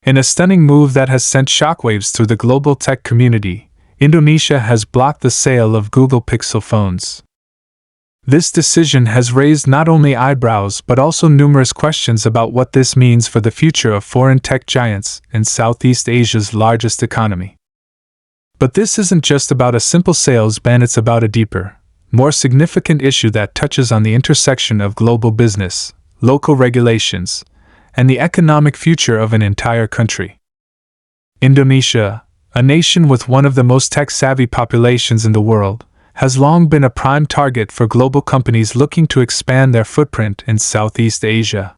In a stunning move that has sent shockwaves through the global tech community, Indonesia has blocked the sale of Google Pixel phones. This decision has raised not only eyebrows but also numerous questions about what this means for the future of foreign tech giants in Southeast Asia's largest economy. But this isn't just about a simple sales ban, it's about a deeper, more significant issue that touches on the intersection of global business, local regulations, and the economic future of an entire country. Indonesia, a nation with one of the most tech-savvy populations in the world, has long been a prime target for global companies looking to expand their footprint in Southeast Asia.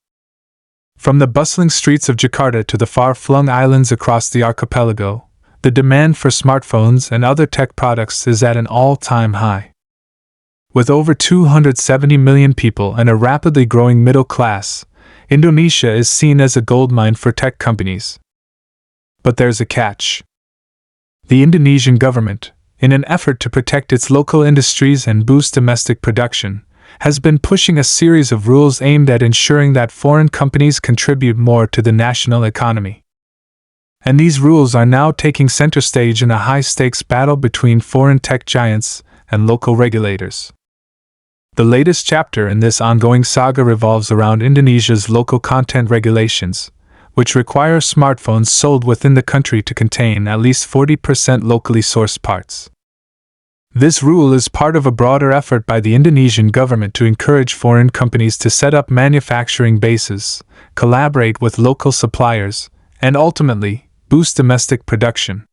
From the bustling streets of Jakarta to the far-flung islands across the archipelago, the demand for smartphones and other tech products is at an all-time high. With over 270 million people and a rapidly growing middle class, Indonesia is seen as a goldmine for tech companies. But there's a catch. The Indonesian government, in an effort to protect its local industries and boost domestic production, has been pushing a series of rules aimed at ensuring that foreign companies contribute more to the national economy. And these rules are now taking center stage in a high-stakes battle between foreign tech giants and local regulators. The latest chapter in this ongoing saga revolves around Indonesia's local content regulations, which require smartphones sold within the country to contain at least 40% locally sourced parts. This rule is part of a broader effort by the Indonesian government to encourage foreign companies to set up manufacturing bases, collaborate with local suppliers, and ultimately, boost domestic production.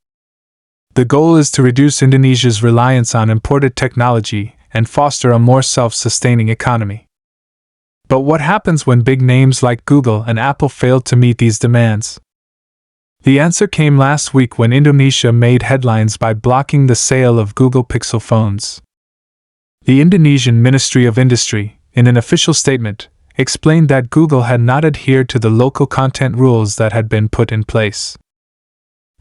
The goal is to reduce Indonesia's reliance on imported technology and foster a more self-sustaining economy. But what happens when big names like Google and Apple failed to meet these demands? The answer came last week when Indonesia made headlines by blocking the sale of Google Pixel phones. The Indonesian Ministry of Industry, in an official statement, explained that Google had not adhered to the local content rules that had been put in place.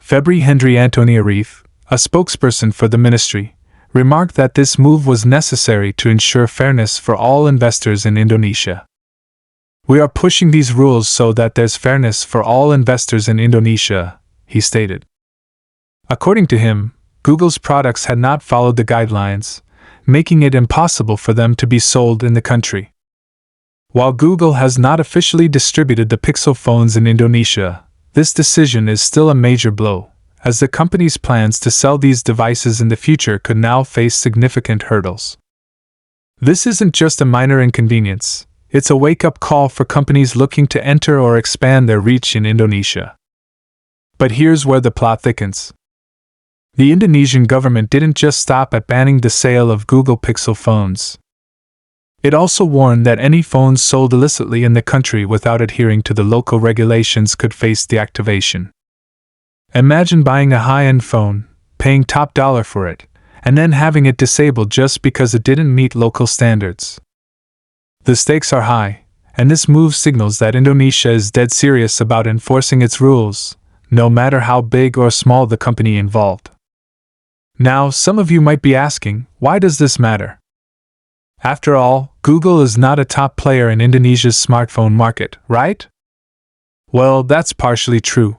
Febri Hendri Antoni Arif, a spokesperson for the ministry, remarked that this move was necessary to ensure fairness for all investors in Indonesia. "We are pushing these rules so that there's fairness for all investors in Indonesia," he stated. According to him, Google's products had not followed the guidelines, making it impossible for them to be sold in the country. While Google has not officially distributed the Pixel phones in Indonesia, this decision is still a major blow, as the company's plans to sell these devices in the future could now face significant hurdles. This isn't just a minor inconvenience, it's a wake-up call for companies looking to enter or expand their reach in Indonesia. But here's where the plot thickens. The Indonesian government didn't just stop at banning the sale of Google Pixel phones. It also warned that any phones sold illicitly in the country without adhering to the local regulations could face deactivation. Imagine buying a high-end phone, paying top dollar for it, and then having it disabled just because it didn't meet local standards. The stakes are high, and this move signals that Indonesia is dead serious about enforcing its rules, no matter how big or small the company involved. Now, some of you might be asking, why does this matter? After all, Google is not a top player in Indonesia's smartphone market, right? Well, that's partially true.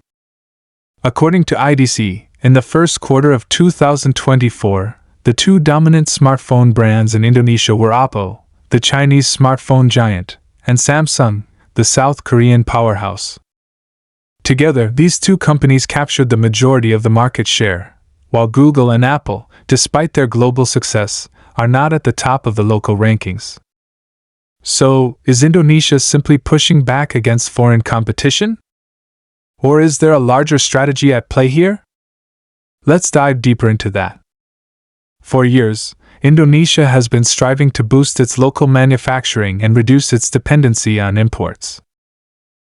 According to IDC, in the first quarter of 2024, the two dominant smartphone brands in Indonesia were Oppo, the Chinese smartphone giant, and Samsung, the South Korean powerhouse. Together, these two companies captured the majority of the market share, while Google and Apple, despite their global success, are not at the top of the local rankings. So, is Indonesia simply pushing back against foreign competition? Or is there a larger strategy at play here? Let's dive deeper into that. For years, Indonesia has been striving to boost its local manufacturing and reduce its dependency on imports.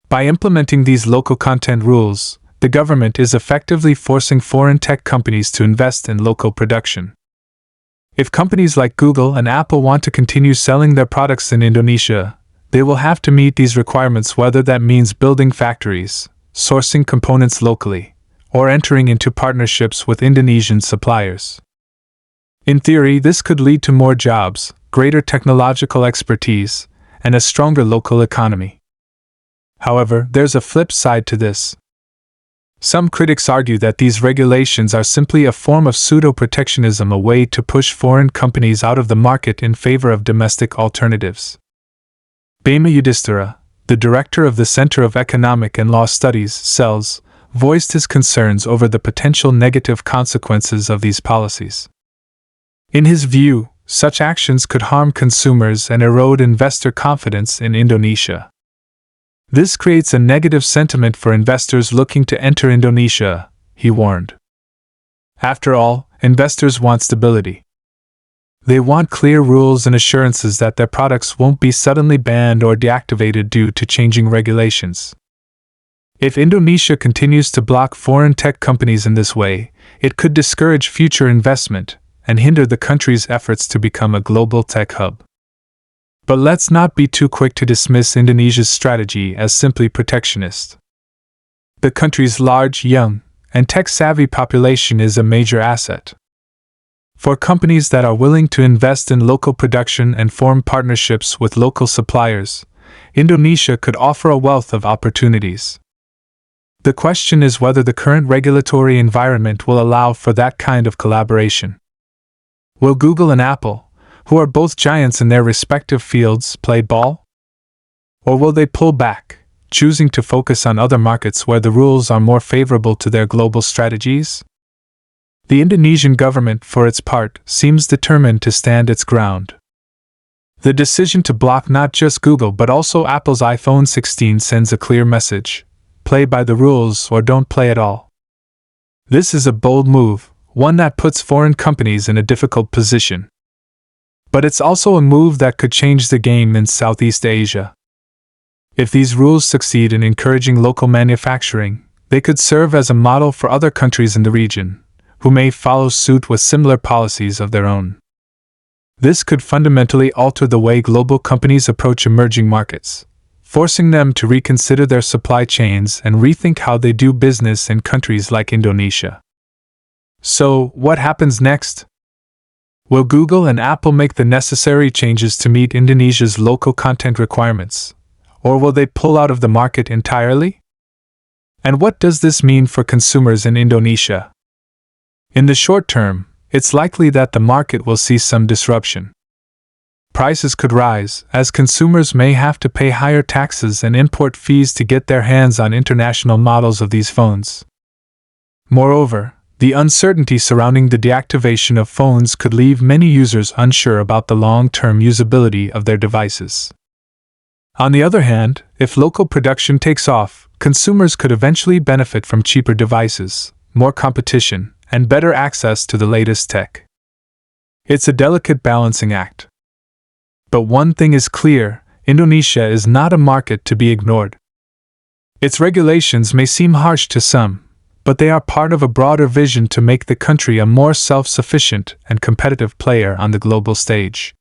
By implementing these local content rules, the government is effectively forcing foreign tech companies to invest in local production. If companies like Google and Apple want to continue selling their products in Indonesia, they will have to meet these requirements, whether that means building factories, sourcing components locally, or entering into partnerships with Indonesian suppliers. In theory, this could lead to more jobs, greater technological expertise, and a stronger local economy. However, there's a flip side to this. Some critics argue that these regulations are simply a form of pseudo-protectionism, a way to push foreign companies out of the market in favor of domestic alternatives. Bhima Yudhishthira, the director of the Center of Economic and Law Studies, CELS, voiced his concerns over the potential negative consequences of these policies. In his view, such actions could harm consumers and erode investor confidence in Indonesia. This creates a negative sentiment for investors looking to enter Indonesia, he warned. After all, investors want stability. They want clear rules and assurances that their products won't be suddenly banned or deactivated due to changing regulations. If Indonesia continues to block foreign tech companies in this way, it could discourage future investment and hinder the country's efforts to become a global tech hub. But let's not be too quick to dismiss Indonesia's strategy as simply protectionist. The country's large, young, and tech-savvy population is a major asset. For companies that are willing to invest in local production and form partnerships with local suppliers, Indonesia could offer a wealth of opportunities. The question is whether the current regulatory environment will allow for that kind of collaboration. Will Google and Apple, who are both giants in their respective fields, play ball? Or will they pull back, choosing to focus on other markets where the rules are more favorable to their global strategies? The Indonesian government, for its part, seems determined to stand its ground. The decision to block not just Google but also Apple's iPhone 16 sends a clear message: play by the rules or don't play at all. This is a bold move, one that puts foreign companies in a difficult position. But it's also a move that could change the game in Southeast Asia. If these rules succeed in encouraging local manufacturing, they could serve as a model for other countries in the region, who may follow suit with similar policies of their own. This could fundamentally alter the way global companies approach emerging markets, forcing them to reconsider their supply chains and rethink how they do business in countries like Indonesia. So, what happens next? Will Google and Apple make the necessary changes to meet Indonesia's local content requirements, or will they pull out of the market entirely? And what does this mean for consumers in Indonesia? In the short term, it's likely that the market will see some disruption. Prices could rise, as consumers may have to pay higher taxes and import fees to get their hands on international models of these phones. Moreover, the uncertainty surrounding the deactivation of phones could leave many users unsure about the long-term usability of their devices. On the other hand, if local production takes off, consumers could eventually benefit from cheaper devices, more competition, and better access to the latest tech. It's a delicate balancing act. But one thing is clear: Indonesia is not a market to be ignored. Its regulations may seem harsh to some, but they are part of a broader vision to make the country a more self-sufficient and competitive player on the global stage.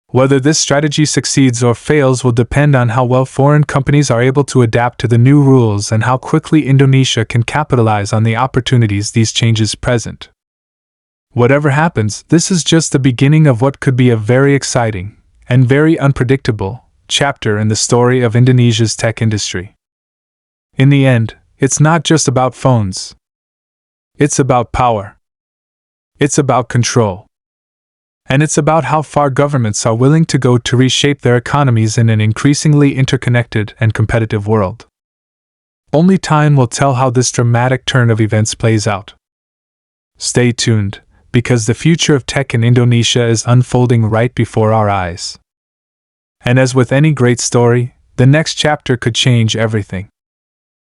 Whether this strategy succeeds or fails will depend on how well foreign companies are able to adapt to the new rules and how quickly Indonesia can capitalize on the opportunities these changes present. Whatever happens, this is just the beginning of what could be a very exciting and very unpredictable chapter in the story of Indonesia's tech industry. In the end, it's not just about phones. It's about power. It's about control. And it's about how far governments are willing to go to reshape their economies in an increasingly interconnected and competitive world. Only time will tell how this dramatic turn of events plays out. Stay tuned, because the future of tech in Indonesia is unfolding right before our eyes. And as with any great story, the next chapter could change everything.